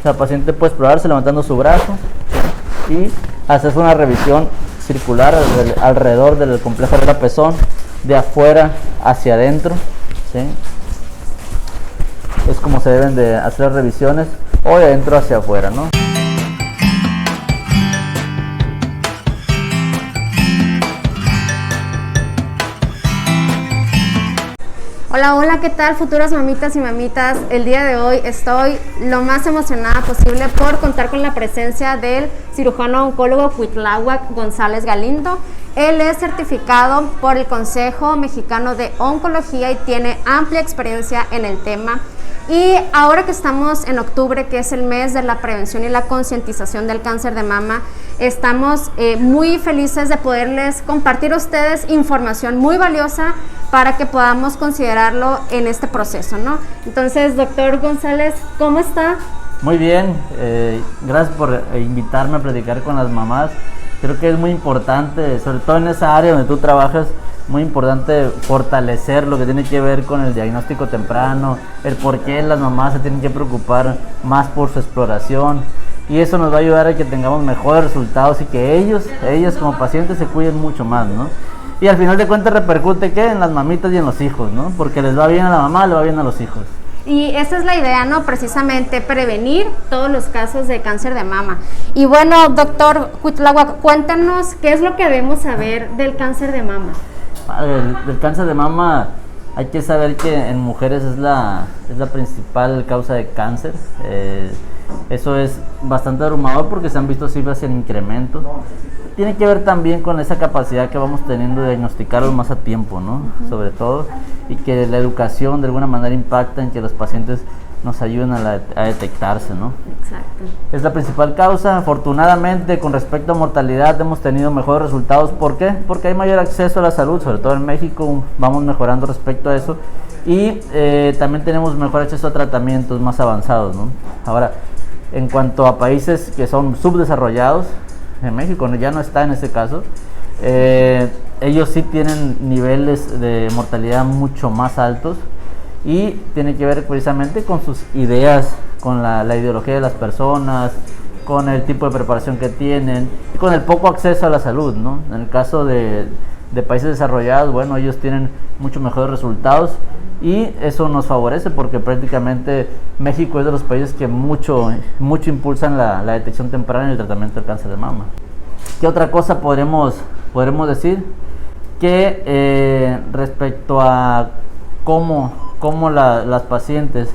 O sea, el paciente puede explorarse levantando su brazo, ¿sí? Y hacerse una revisión circular alrededor del complejo regla-pezón, de afuera hacia adentro, ¿sí? Es como se deben de hacer las revisiones, o de adentro hacia afuera, ¿no? Hola, hola, ¿qué tal, futuras mamitas y mamitas? El día de hoy estoy lo más emocionada posible por contar con la presencia del cirujano oncólogo Cuitláhuac González Galindo. Él es certificado por el Consejo Mexicano de Oncología y tiene amplia experiencia en el tema. Y ahora que estamos en octubre, que es el mes de la prevención y la concientización del cáncer de mama, estamos muy felices de poderles compartir a ustedes información muy valiosa para que podamos considerarlo en este proceso, ¿no? Entonces, doctor González, ¿cómo está? Muy bien, gracias por invitarme a platicar con las mamás. Creo que es muy importante, sobre todo en esa área donde tú trabajas, muy importante fortalecer lo que tiene que ver con el diagnóstico temprano, el por qué las mamás se tienen que preocupar más por su exploración, y eso nos va a ayudar a que tengamos mejores resultados y que ellas como pacientes se cuiden mucho más, ¿no? Y al final de cuentas repercute ¿qué? En las mamitas y en los hijos, ¿no? Porque les va bien a la mamá, le va bien a los hijos. Y esa es la idea, ¿no? Precisamente prevenir todos los casos de cáncer de mama. Y bueno, doctor Cuitláhuac, cuéntanos qué es lo que debemos saber del cáncer de mama. Del cáncer de mama hay que saber que en mujeres es la principal causa de cáncer. Eso es bastante abrumador porque se han visto cifras en incremento. Tiene que ver también con esa capacidad que vamos teniendo de diagnosticarlos más a tiempo, ¿no? Sobre todo, y que la educación de alguna manera impacta en que los pacientes nos ayuden a detectarse, ¿no? Exacto. Es la principal causa. Afortunadamente, con respecto a mortalidad, hemos tenido mejores resultados. ¿Por qué? Porque hay mayor acceso a la salud, sobre todo en México, vamos mejorando respecto a eso. Y también tenemos mejor acceso a tratamientos más avanzados, ¿no? Ahora, en cuanto a países que son subdesarrollados, en México ya no está en ese caso, ellos sí tienen niveles de mortalidad mucho más altos, y tiene que ver precisamente con sus ideas, con la ideología de las personas, con el tipo de preparación que tienen y con el poco acceso a la salud, ¿no? En el caso de países desarrollados, bueno, ellos tienen mucho mejores resultados y eso nos favorece porque prácticamente México es de los países que mucho impulsan la detección temprana y el tratamiento del cáncer de mama. ¿Qué otra cosa podremos decir? Que respecto a cómo las pacientes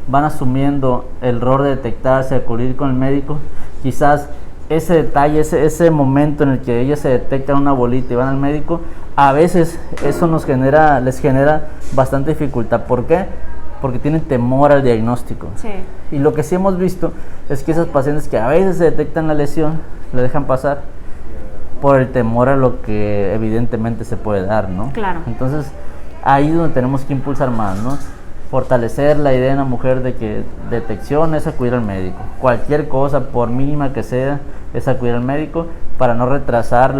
van asumiendo el rol de detectarse, de acudir con el médico, quizás ese detalle, ese momento en el que ellas se detectan una bolita y van al médico, a veces eso les genera bastante dificultad. ¿Por qué? Porque tienen temor al diagnóstico. Sí. Y lo que sí hemos visto es que esas pacientes que a veces se detectan la lesión, la dejan pasar por el temor a lo que evidentemente se puede dar, ¿no? Claro. Entonces, ahí es donde tenemos que impulsar más, ¿no? Fortalecer la idea en la mujer de que detección es acudir al médico. Cualquier cosa, por mínima que sea, es acudir al médico para no retrasar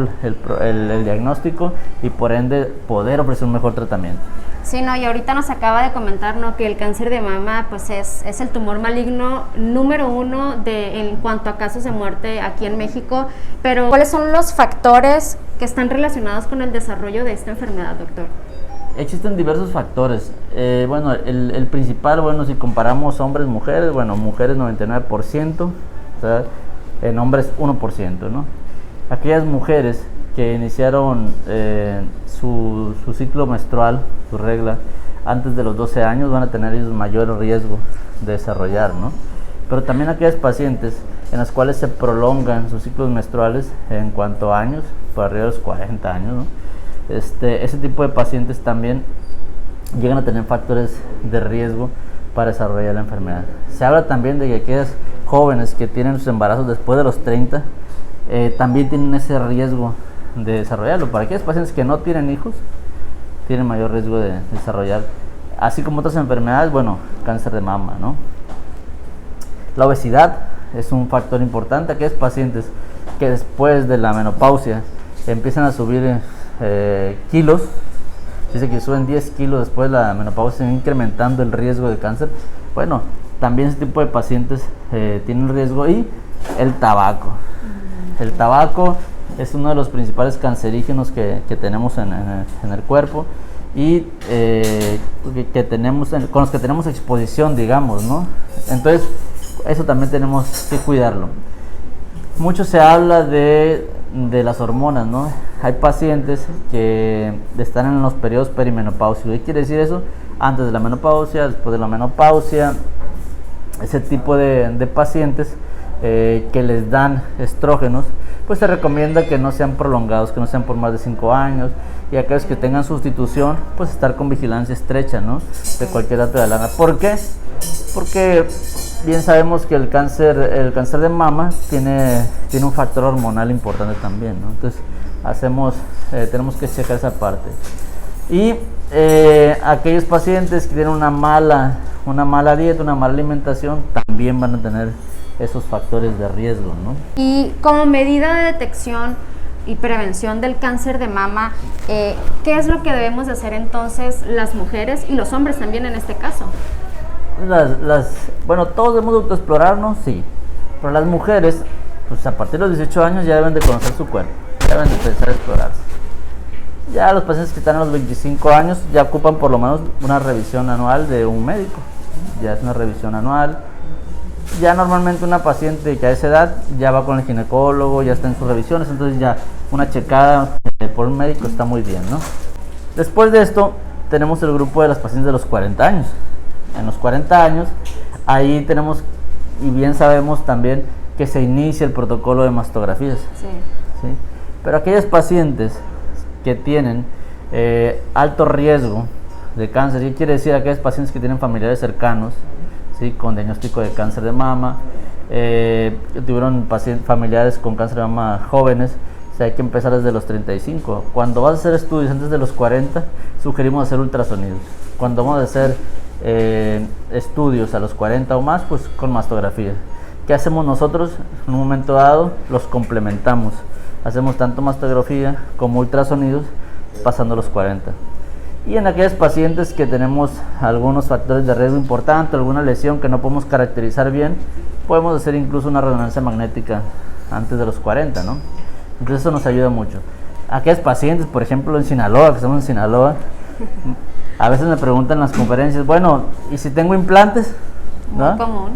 el diagnóstico y por ende poder ofrecer un mejor tratamiento. Sí, no, y ahorita nos acaba de comentar, ¿no?, que el cáncer de mama pues es el tumor maligno número 1 en cuanto a casos de muerte aquí en México. Pero ¿cuáles son los factores que están relacionados con el desarrollo de esta enfermedad, doctor? Existen diversos factores. Bueno, el principal, bueno, si comparamos hombres, mujeres, bueno, mujeres 99%, o sea, en hombres 1%, ¿no? Aquellas mujeres que iniciaron su ciclo menstrual, su regla, antes de los 12 años van a tener ellos mayor riesgo de desarrollar, ¿no? Pero también aquellas pacientes en las cuales se prolongan sus ciclos menstruales en cuanto a años, por arriba de los 40 años, ¿no? Ese tipo de pacientes también llegan a tener factores de riesgo para desarrollar la enfermedad. Se habla también de que aquellas jóvenes que tienen sus embarazos después de los 30 también tienen ese riesgo de desarrollarlo. Para aquellos pacientes que no tienen hijos, tienen mayor riesgo de desarrollar, así como otras enfermedades, bueno, cáncer de mama, ¿no? La obesidad es un factor importante. Aquellos pacientes que después de la menopausia empiezan a subir kilos, dice que suben 10 kilos después de la menopausia, incrementando el riesgo de cáncer. Bueno, también ese tipo de pacientes tienen riesgo. Y el tabaco. El tabaco es uno de los principales cancerígenos que tenemos en el cuerpo y que tenemos, con los que tenemos exposición, digamos, ¿no? Entonces, eso también tenemos que cuidarlo. Mucho se habla de las hormonas, ¿no? Hay pacientes que están en los periodos perimenopáusicos. ¿Qué quiere decir eso? Antes de la menopausia, después de la menopausia. Ese tipo de pacientes que les dan estrógenos, pues se recomienda que no sean prolongados, que no sean por más de 5 años. Y aquellos que tengan sustitución, pues estar con vigilancia estrecha, ¿no? De cualquier dato de lana. ¿Por qué? Porque bien sabemos que el cáncer de mama tiene un factor hormonal importante también, ¿no? Entonces tenemos que checar esa parte. Y aquellos pacientes que tienen una mala dieta, una mala alimentación, también van a tener esos factores de riesgo, ¿no? Y como medida de detección y prevención del cáncer de mama, ¿qué es lo que debemos de hacer entonces las mujeres y los hombres también en este caso? Bueno, todos debemos autoexplorarnos, sí, pero las mujeres, pues a partir de los 18 años ya deben de conocer su cuerpo, ya deben de empezar a explorarse. Ya los pacientes que están a los 25 años ya ocupan por lo menos una revisión anual de un médico, ya es una revisión anual. Ya normalmente una paciente que a esa edad ya va con el ginecólogo, ya está en sus revisiones, entonces ya una checada por un médico está muy bien, ¿no? Después de esto tenemos el grupo de las pacientes de los 40 años. En los 40 años, ahí tenemos, y bien sabemos también, que se inicia el protocolo de mastografías. Sí. ¿Sí? Pero aquellas pacientes que tienen alto riesgo de cáncer, ¿qué quiere decir? Aquellos pacientes que tienen familiares cercanos, ¿sí? Con diagnóstico de cáncer de mama, tuvieron familiares con cáncer de mama jóvenes, o sea, hay que empezar desde los 35. Cuando vas a hacer estudios antes de los 40, sugerimos hacer ultrasonidos. Cuando vamos a hacer estudios a los 40 o más, pues con mastografía. ¿Qué hacemos nosotros? En un momento dado los complementamos. Hacemos tanto mastografía como ultrasonidos pasando los 40. Y en aquellos pacientes que tenemos algunos factores de riesgo importante, alguna lesión que no podemos caracterizar bien, podemos hacer incluso una resonancia magnética antes de los 40, ¿no? Entonces eso nos ayuda mucho. Aquellos pacientes, por ejemplo en Sinaloa, que estamos en Sinaloa, a veces me preguntan en las conferencias, bueno, ¿y si tengo implantes? ¿No? Muy común.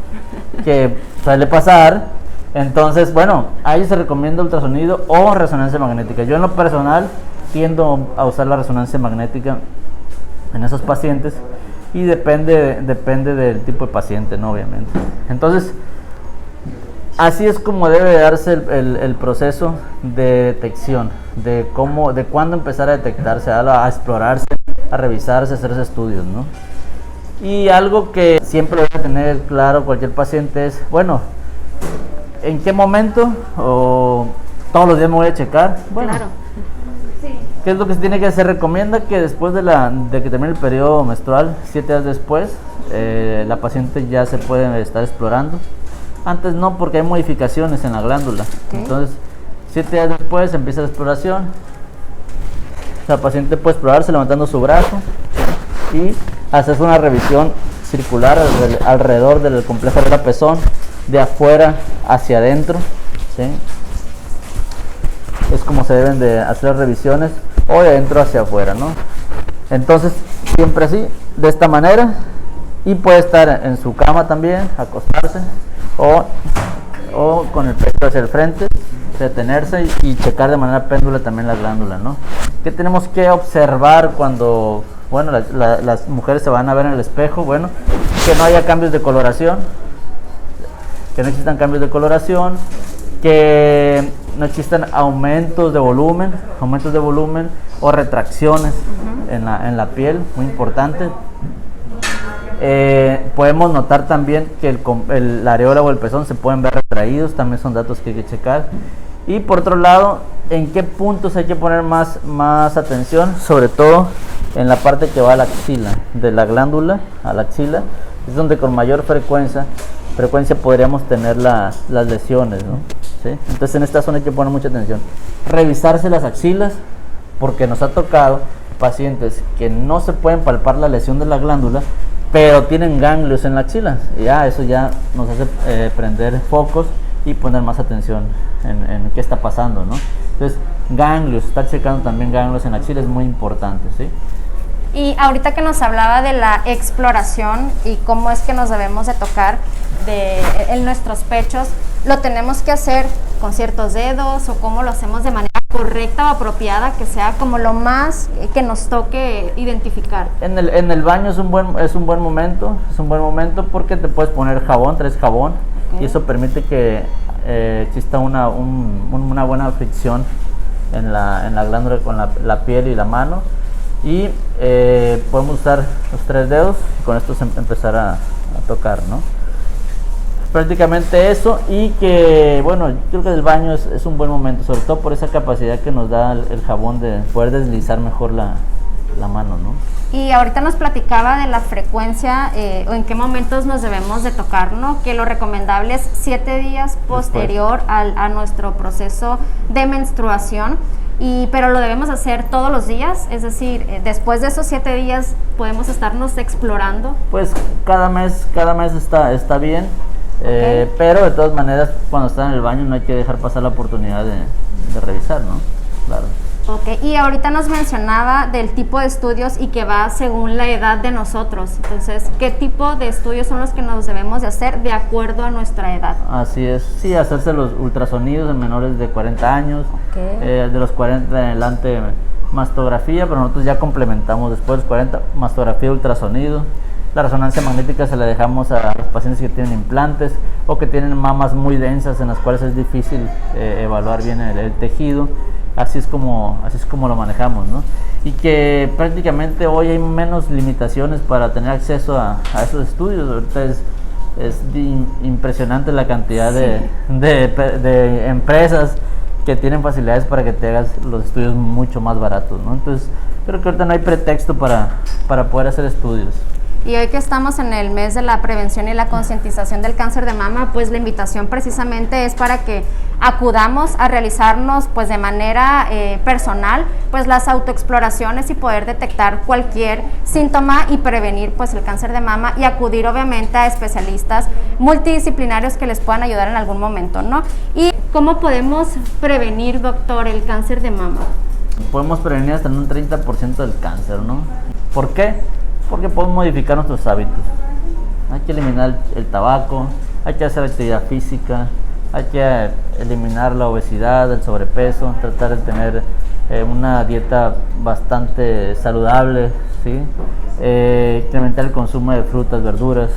Que suele pasar. Entonces, bueno, ahí se recomienda ultrasonido o resonancia magnética. Yo en lo personal tiendo a usar la resonancia magnética en esos pacientes y depende del tipo de paciente, ¿no? Obviamente. Entonces, así es como debe darse el proceso de detección, de cuándo empezar a detectarse, a explorarse, a revisarse, a hacerse estudios, ¿no? Y algo que siempre debe tener claro cualquier paciente es, bueno, ¿en qué momento o todos los días me voy a checar? Bueno, claro. Sí. ¿Qué es lo que se tiene que hacer? Recomienda que después de que termine el periodo menstrual, 7 días después, la paciente ya se puede estar explorando. Antes no, porque hay modificaciones en la glándula. ¿Qué? Entonces, 7 días después empieza la exploración. La paciente puede explorarse levantando su brazo y hacerse una revisión circular alrededor del complejo de la pezón, de afuera hacia adentro, ¿sí? Es como se deben de hacer las revisiones, o de adentro hacia afuera, ¿no? Entonces, siempre así, de esta manera, y puede estar en su cama también, acostarse, o con el pecho hacia el frente, detenerse y checar de manera péndula también la glándula, ¿no? ¿Qué tenemos que observar cuando, bueno, las mujeres se van a ver en el espejo? Bueno, que no haya cambios de coloración, que no existan cambios de coloración, que no existan aumentos de volumen o retracciones en la piel, muy importante. Podemos notar también que la areola o el pezón se pueden ver retraídos, también son datos que hay que checar. Y por otro lado, ¿en qué puntos hay que poner más atención? Sobre todo en la parte que va a la axila, de la glándula a la axila, es donde con mayor frecuencia podríamos tener las lesiones, ¿no? ¿Sí? Entonces en esta zona hay que poner mucha atención. Revisarse las axilas, porque nos ha tocado pacientes que no se pueden palpar la lesión de la glándula pero tienen ganglios en la axila. Y ya eso ya nos hace prender focos y poner más atención en qué está pasando, ¿no? Entonces, ganglios, estar checando también ganglios en la axila es muy importante, ¿sí? Y ahorita que nos hablaba de la exploración y cómo es que nos debemos de tocar en nuestros pechos, ¿lo tenemos que hacer con ciertos dedos o cómo lo hacemos de manera correcta o apropiada, que sea como lo más que nos toque identificar? En el baño es un buen momento porque te puedes poner jabón, traes jabón, y eso permite que exista una buena fricción en la glándula con la piel y la mano, y podemos usar los 3 dedos y con esto empezar a tocar, ¿no? Prácticamente eso, y que bueno, yo creo que el baño es un buen momento, sobre todo por esa capacidad que nos da el jabón de poder deslizar mejor la mano, ¿no? Y ahorita nos platicaba de la frecuencia o en qué momentos nos debemos de tocar, ¿no? Que lo recomendable es 7 días posterior a nuestro proceso de menstruación, pero lo debemos hacer todos los días, es decir, después de esos 7 días podemos estarnos explorando. Pues cada mes está bien. Pero de todas maneras, cuando está en el baño no hay que dejar pasar la oportunidad de revisar, ¿no? Claro. Ok, y ahorita nos mencionaba del tipo de estudios y que va según la edad de nosotros. Entonces, ¿qué tipo de estudios son los que nos debemos de hacer de acuerdo a nuestra edad? Así es, sí, hacerse los ultrasonidos en menores de 40 años, de los 40 en adelante mastografía, pero nosotros ya complementamos después de los 40, mastografía, ultrasonido. La resonancia magnética se la dejamos a los pacientes que tienen implantes o que tienen mamas muy densas en las cuales es difícil evaluar bien el tejido. Así es como lo manejamos, ¿no? Y que prácticamente hoy hay menos limitaciones para tener acceso a esos estudios. Ahorita es impresionante la cantidad de empresas que tienen facilidades para que te hagas los estudios mucho más baratos, ¿no? Entonces, creo que ahorita no hay pretexto para poder hacer estudios. Y hoy que estamos en el mes de la prevención y la concientización del cáncer de mama, pues la invitación precisamente es para que acudamos a realizarnos pues de manera personal pues las autoexploraciones y poder detectar cualquier síntoma y prevenir pues el cáncer de mama, y acudir obviamente a especialistas multidisciplinarios que les puedan ayudar en algún momento, ¿no? ¿Y cómo podemos prevenir, doctor, el cáncer de mama? Podemos prevenir hasta en un 30% del cáncer, ¿no? ¿Por qué? Porque podemos modificar nuestros hábitos. Hay que eliminar el tabaco, hay que hacer actividad física, hay que eliminar la obesidad, el sobrepeso, tratar de tener una dieta bastante saludable, ¿sí? Incrementar el consumo de frutas, verduras,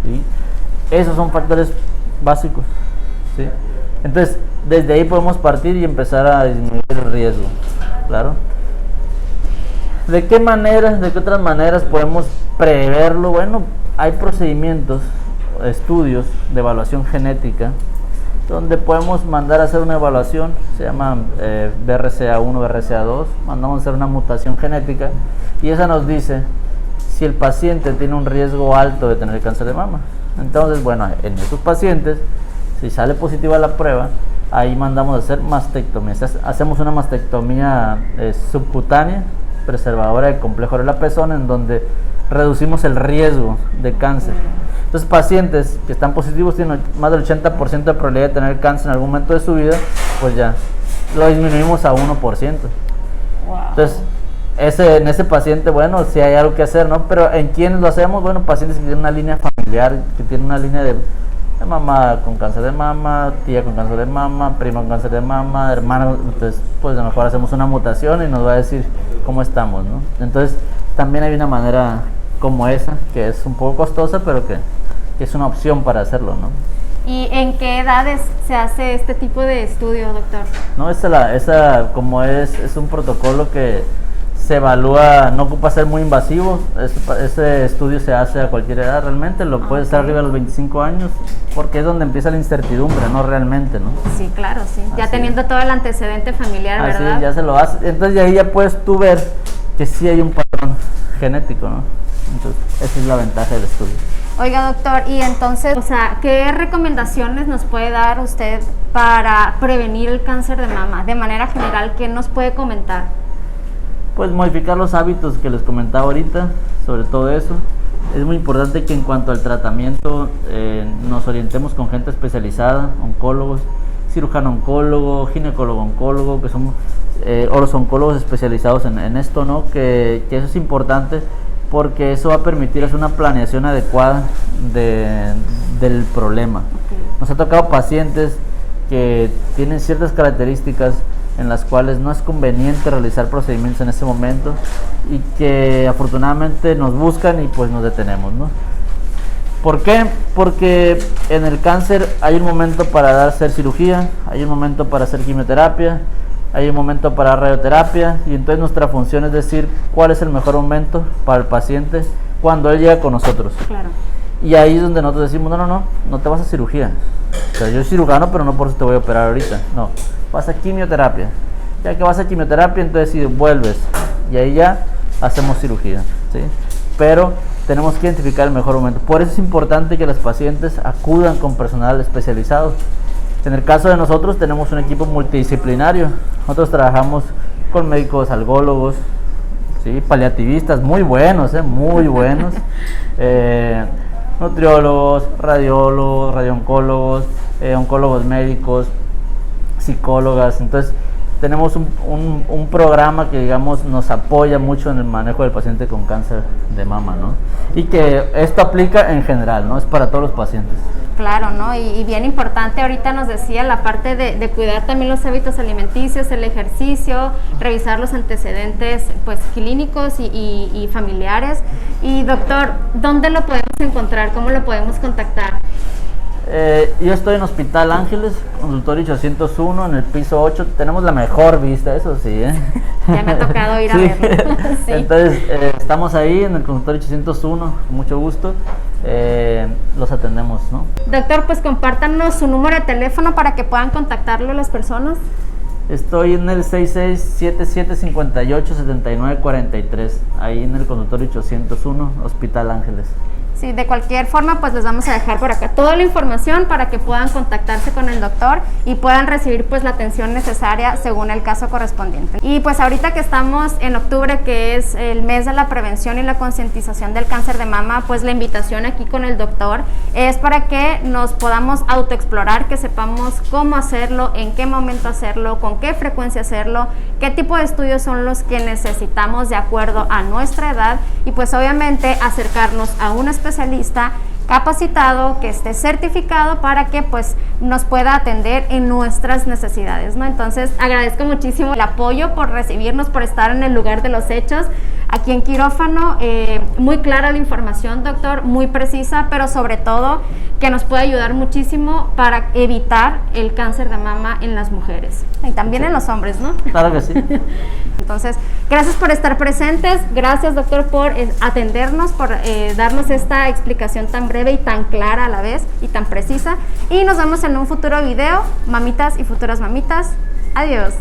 ¿sí? Esos son factores básicos, ¿sí? Entonces, desde ahí podemos partir y empezar a disminuir el riesgo, claro. ¿De qué otras maneras podemos preverlo? Bueno, hay procedimientos, estudios de evaluación genética, donde podemos mandar a hacer una evaluación, se llama BRCA1, BRCA2, mandamos a hacer una mutación genética, y esa nos dice si el paciente tiene un riesgo alto de tener cáncer de mama. Entonces, bueno, en esos pacientes, si sale positiva la prueba, ahí mandamos a hacer mastectomía. Hacemos una mastectomía subcutánea, preservadora de complejo oral pezón, en donde reducimos el riesgo de cáncer. Entonces, pacientes que están positivos tienen más del 80% de probabilidad de tener cáncer en algún momento de su vida, pues ya lo disminuimos a 1%. Wow. Entonces, en ese paciente, bueno, sí hay algo que hacer, ¿no? Pero ¿en quiénes lo hacemos? Bueno, pacientes que tienen una línea familiar, que tienen una línea de mamá con cáncer de mama, tía con cáncer de mama, prima con cáncer de mama, hermano. Entonces, pues a lo mejor hacemos una mutación y nos va a decir cómo estamos, ¿no? Entonces, también hay una manera como esa, que es un poco costosa, pero que es una opción para hacerlo, ¿no? ¿Y en qué edades se hace este tipo de estudio, doctor? No, esa como es un protocolo que se evalúa, no ocupa ser muy invasivo. Ese estudio se hace a cualquier edad realmente, lo puede estar arriba de los 25 años, porque es donde empieza la incertidumbre, ¿no? Realmente, ¿no? Sí, claro, sí. Ya Así teniendo todo el antecedente familiar, ¿verdad? Así ya se lo hace. Entonces de ahí ya puedes tú ver que sí hay un patrón genético, ¿no? Entonces esa es la ventaja del estudio. Oiga, doctor, y entonces, o sea, ¿qué recomendaciones nos puede dar usted para prevenir el cáncer de mama? De manera general, ¿qué nos puede comentar? Pues modificar los hábitos que les comentaba ahorita, sobre todo eso. es muy importante que en cuanto al tratamiento nos orientemos con gente especializada, oncólogos, cirujano oncólogo, ginecólogo oncólogo, que somos oncólogos especializados en esto, ¿no? Que eso es importante porque eso va a permitir hacer una planeación adecuada del problema. Nos ha tocado pacientes que tienen ciertas características en las cuales no es conveniente realizar procedimientos en ese momento y que afortunadamente nos buscan y pues nos detenemos, ¿no? ¿Por qué? Porque en el cáncer hay un momento para hacer cirugía, hay un momento para hacer quimioterapia, hay un momento para radioterapia, y entonces nuestra función es decir cuál es el mejor momento para el paciente cuando él llega con nosotros. Claro. Y ahí es donde nosotros decimos, no te vas a cirugía. O sea, yo soy cirujano, pero no por eso te voy a operar ahorita. No, vas a quimioterapia. Ya que vas a quimioterapia, entonces si vuelves, y ahí ya hacemos cirugía, ¿sí? Pero tenemos que identificar el mejor momento. Por eso es importante que los pacientes acudan con personal especializado. En el caso de nosotros tenemos un equipo multidisciplinario. Nosotros trabajamos con médicos algólogos, ¿sí? Paliativistas muy buenos, muy buenos. Nutriólogos, radiólogos, radiooncólogos, oncólogos médicos, psicólogas. Entonces tenemos un programa que digamos nos apoya mucho en el manejo del paciente con cáncer de mama, ¿no? Y que esto aplica en general, ¿no? Es para todos los pacientes. Claro, ¿no? Y bien importante, ahorita nos decía la parte de cuidar también los hábitos alimenticios, el ejercicio, revisar los antecedentes pues clínicos y familiares. Y doctor, ¿dónde lo podemos encontrar? ¿Cómo lo podemos contactar? Yo estoy en Hospital Ángeles, consultorio 801, en el piso 8. Tenemos la mejor vista, eso sí, ¿eh? Ya me ha tocado ir a sí. verlo. Sí. Entonces, estamos ahí en el consultorio 801, con mucho gusto. Los atendemos, ¿no? Doctor, pues compártanos su número de teléfono para que puedan contactarlo las personas. Estoy en el 6677587943, ahí en el consultorio 801, Hospital Ángeles. Sí, de cualquier forma, pues les vamos a dejar por acá toda la información para que puedan contactarse con el doctor y puedan recibir pues la atención necesaria según el caso correspondiente. Y pues ahorita que estamos en octubre, que es el mes de la prevención y la concientización del cáncer de mama, pues la invitación aquí con el doctor es para que nos podamos autoexplorar, que sepamos cómo hacerlo, en qué momento hacerlo, con qué frecuencia hacerlo, qué tipo de estudios son los que necesitamos de acuerdo a nuestra edad y pues obviamente acercarnos a un especialista capacitado, que esté certificado para que pues nos pueda atender en nuestras necesidades, ¿no? Entonces agradezco muchísimo el apoyo por recibirnos, por estar en el lugar de los hechos aquí en quirófano. Muy clara la información, doctor, muy precisa, pero sobre todo que nos puede ayudar muchísimo para evitar el cáncer de mama en las mujeres y también en los hombres, ¿no? Claro que sí. Entonces, gracias por estar presentes, gracias doctor por atendernos, por darnos esta explicación tan breve y tan clara a la vez y tan precisa, y nos vemos en un futuro video, mamitas y futuras mamitas. Adiós.